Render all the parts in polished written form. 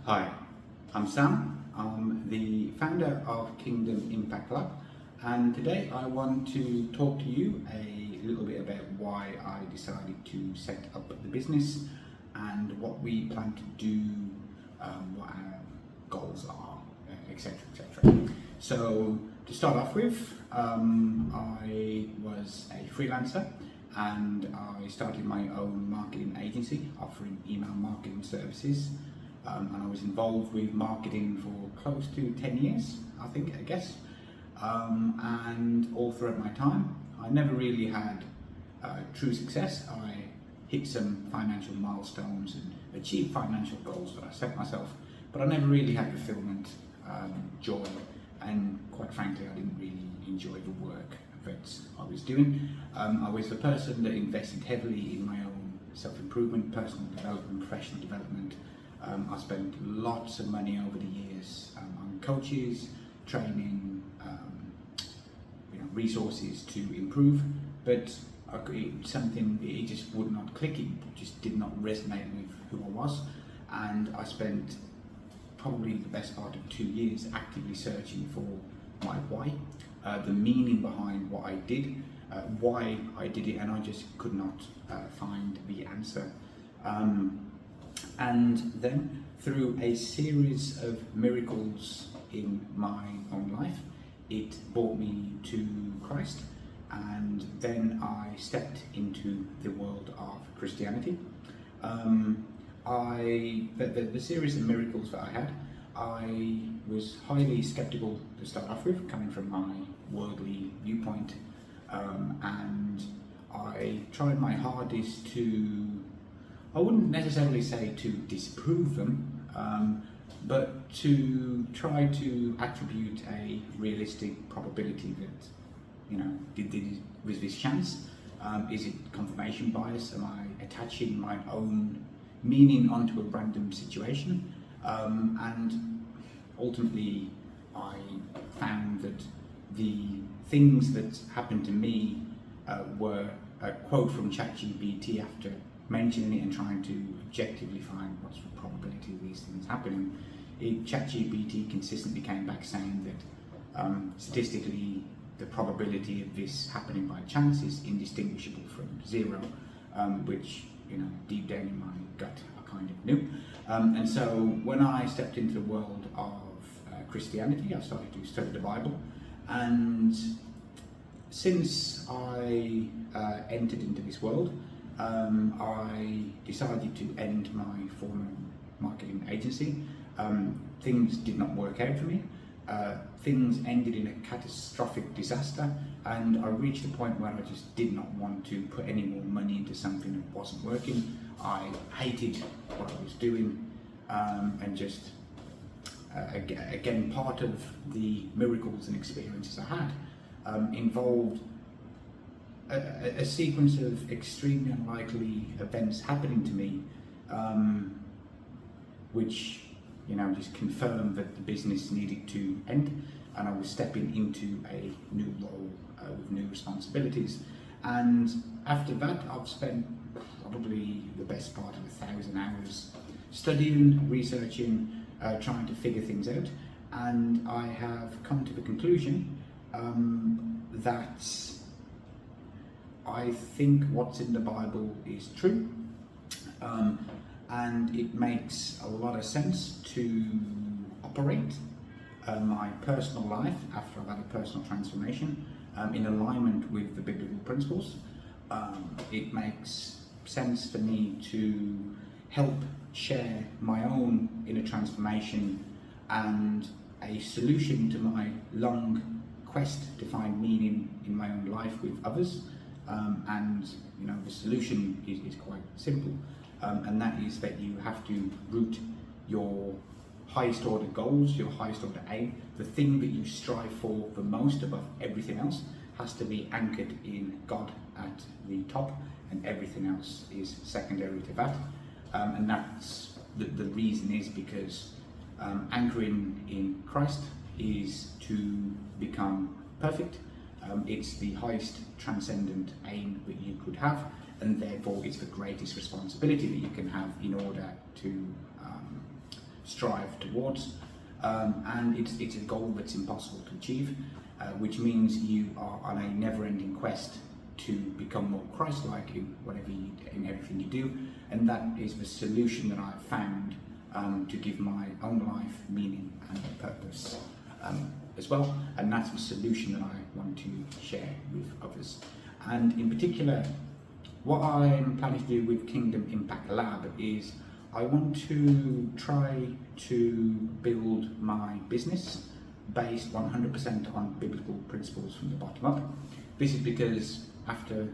Hi, I'm Sam. I'm the founder of Kingdom Impact Lab, and today I want to talk to you a little bit about why I decided to set up the business and what we plan to do, what our goals are, etc. etc. So, to start off with, I was a freelancer and I started my own marketing agency offering email marketing services. And I was involved with marketing for close to 10 years, I guess. And all throughout my time, I never really had true success. I hit some financial milestones and achieved financial goals that I set myself, but I never really had fulfillment, joy, and quite frankly, I didn't really enjoy the work that I was doing. I was the person that invested heavily in my own self-improvement, personal development, professional development. I spent lots of money over the years on coaches, training, resources to improve, but it just would not click. It just did not resonate with who I was, and I spent probably the best part of 2 years actively searching for my why, the meaning behind what I did, why I did it, and I just could not find the answer. And then, through a series of miracles in my own life, it brought me to Christ, and then I stepped into the world of Christianity. The series of miracles that I had, I was highly skeptical to start off with, coming from my worldly viewpoint, and I tried my hardest to, I wouldn't necessarily say to disprove them, but to try to attribute a realistic probability that, was this chance? Is it confirmation bias? Am I attaching my own meaning onto a random situation? And ultimately, I found that the things that happened to me were a quote from ChatGPT after mentioning it and trying to objectively find what's the probability of these things happening. ChatGPT consistently came back saying that statistically the probability of this happening by chance is indistinguishable from zero, which deep down in my gut I kind of knew. And so when I stepped into the world of Christianity, I started to study the Bible, and since I entered into this world, I decided to end my former marketing agency. Things did not work out for me. Things ended in a catastrophic disaster, and I reached a point where I just did not want to put any more money into something that wasn't working. I hated what I was doing, and just again, part of the miracles and experiences I had involved a sequence of extremely unlikely events happening to me, which just confirmed that the business needed to end, and I was stepping into a new role with new responsibilities. And after that, I've spent probably the best part of 1,000 hours studying, researching, trying to figure things out, and I have come to the conclusion that I think what's in the Bible is true, and it makes a lot of sense to operate my personal life after I've had a personal transformation in alignment with the biblical principles. It makes sense for me to help share my own inner transformation and a solution to my long quest to find meaning in my own life with others. And the solution is quite simple, and that is that you have to root your highest order goals, your highest order aim, the thing that you strive for the most above everything else, has to be anchored in God at the top, and everything else is secondary to that. And that's the reason is because anchoring in Christ is to become perfect. It's the highest transcendent aim that you could have, and therefore it's the greatest responsibility that you can have in order to strive towards, and it's a goal that's impossible to achieve, which means you are on a never-ending quest to become more Christ-like in in everything you do, and that is the solution that I've found to give my own life meaning and purpose as well, and that's the solution that I want to share with others. And in particular, what I'm planning to do with Kingdom Impact Lab is I want to try to build my business based 100% on biblical principles from the bottom up. This is because after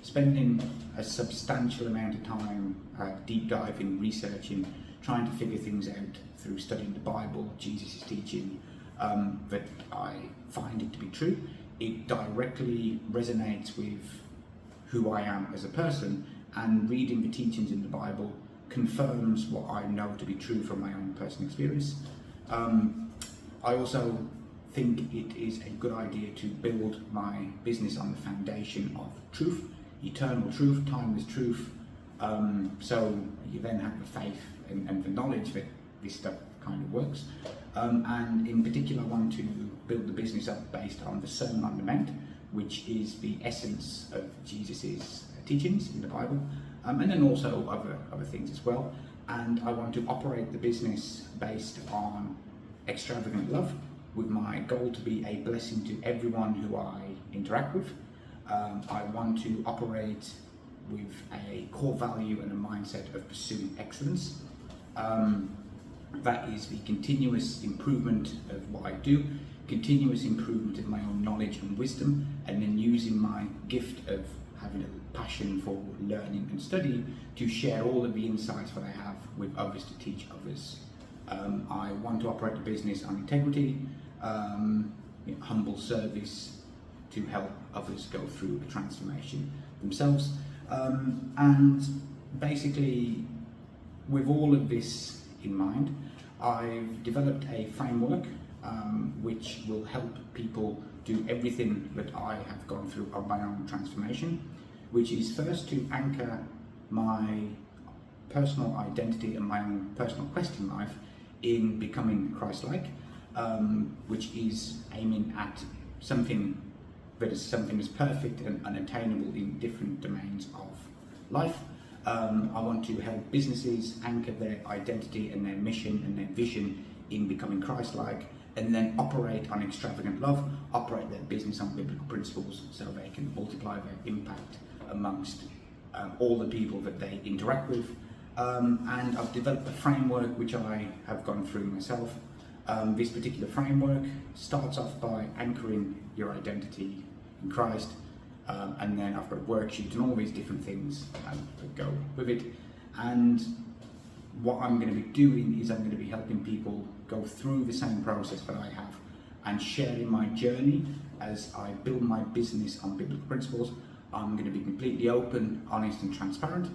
spending a substantial amount of time deep diving, researching, trying to figure things out through studying the Bible, Jesus' teaching, that I find it to be true. It directly resonates with who I am as a person, and reading the teachings in the Bible confirms what I know to be true from my own personal experience. I also think it is a good idea to build my business on the foundation of truth, eternal truth, timeless truth. So you then have the faith and the knowledge that this stuff kind of works. And in particular, I want to build the business up based on the Sermon on the Mount, which is the essence of Jesus's teachings in the Bible, and then also other things as well. And I want to operate the business based on extravagant love, with my goal to be a blessing to everyone who I interact with. I want to operate with a core value and a mindset of pursuing excellence. That is the continuous improvement of what I do, continuous improvement of my own knowledge and wisdom, and then using my gift of having a passion for learning and study to share all of the insights that I have with others to teach others. I want to operate the business on integrity, humble service to help others go through a transformation themselves. And basically, with all of this in mind, I've developed a framework which will help people do everything that I have gone through on my own transformation, which is first to anchor my personal identity and my own personal quest in life in becoming Christ-like, which is aiming at something that is something that's perfect and unattainable in different domains of life. I want to help businesses anchor their identity and their mission and their vision in becoming Christ-like, and then operate on extravagant love, operate their business on biblical principles so they can multiply their impact amongst all the people that they interact with. And I've developed a framework which I have gone through myself. This particular framework starts off by anchoring your identity in Christ, and then I've got worksheets and all these different things that go with it. And what I'm going to be doing is I'm going to be helping people go through the same process that I have, and sharing my journey as I build my business on biblical principles. I'm going to be completely open, honest and transparent.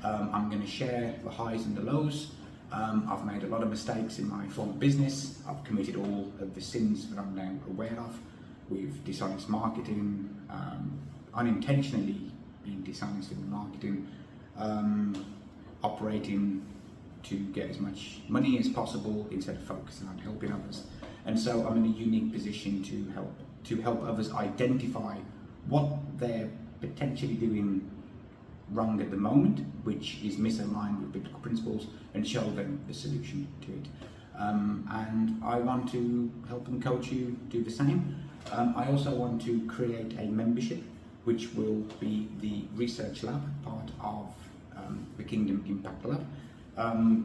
I'm going to share the highs and the lows. I've made a lot of mistakes in my former business. I've committed all of the sins that I'm now aware of, with dishonest marketing, unintentionally being dishonest in the marketing, operating to get as much money as possible instead of focusing on helping others. And so I'm in a unique position to help others identify what they're potentially doing wrong at the moment, which is misaligned with biblical principles, and show them the solution to it. And I want to help and coach you do the same. I also want to create a membership which will be the research lab, part of the Kingdom Impact Lab,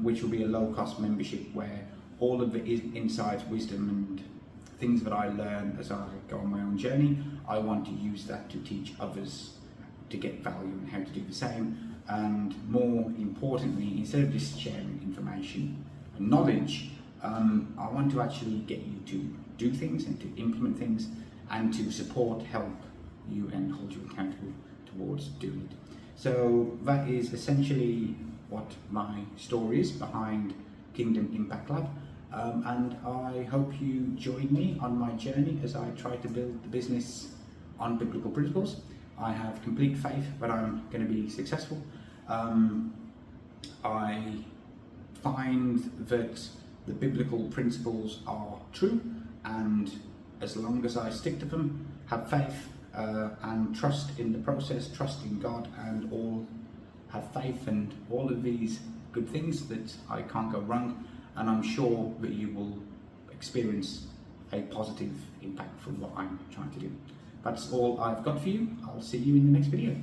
which will be a low-cost membership where all of the insights, wisdom and things that I learn as I go on my own journey, I want to use that to teach others to get value and how to do the same. And more importantly, instead of just sharing information and knowledge, I want to actually get you to do things and to implement things, and to support, help you and hold you accountable towards doing it. So that is essentially what my story is behind Kingdom Impact Lab. And I hope you join me on my journey as I try to build the business on biblical principles. I have complete faith that I'm going to be successful. I find that the biblical principles are true, and as long as I stick to them, have faith and trust in the process, trust in God, and all have faith and all of these good things, that I can't go wrong, and I'm sure that you will experience a positive impact from what I'm trying to do. That's all I've got for you. I'll see you in the next video.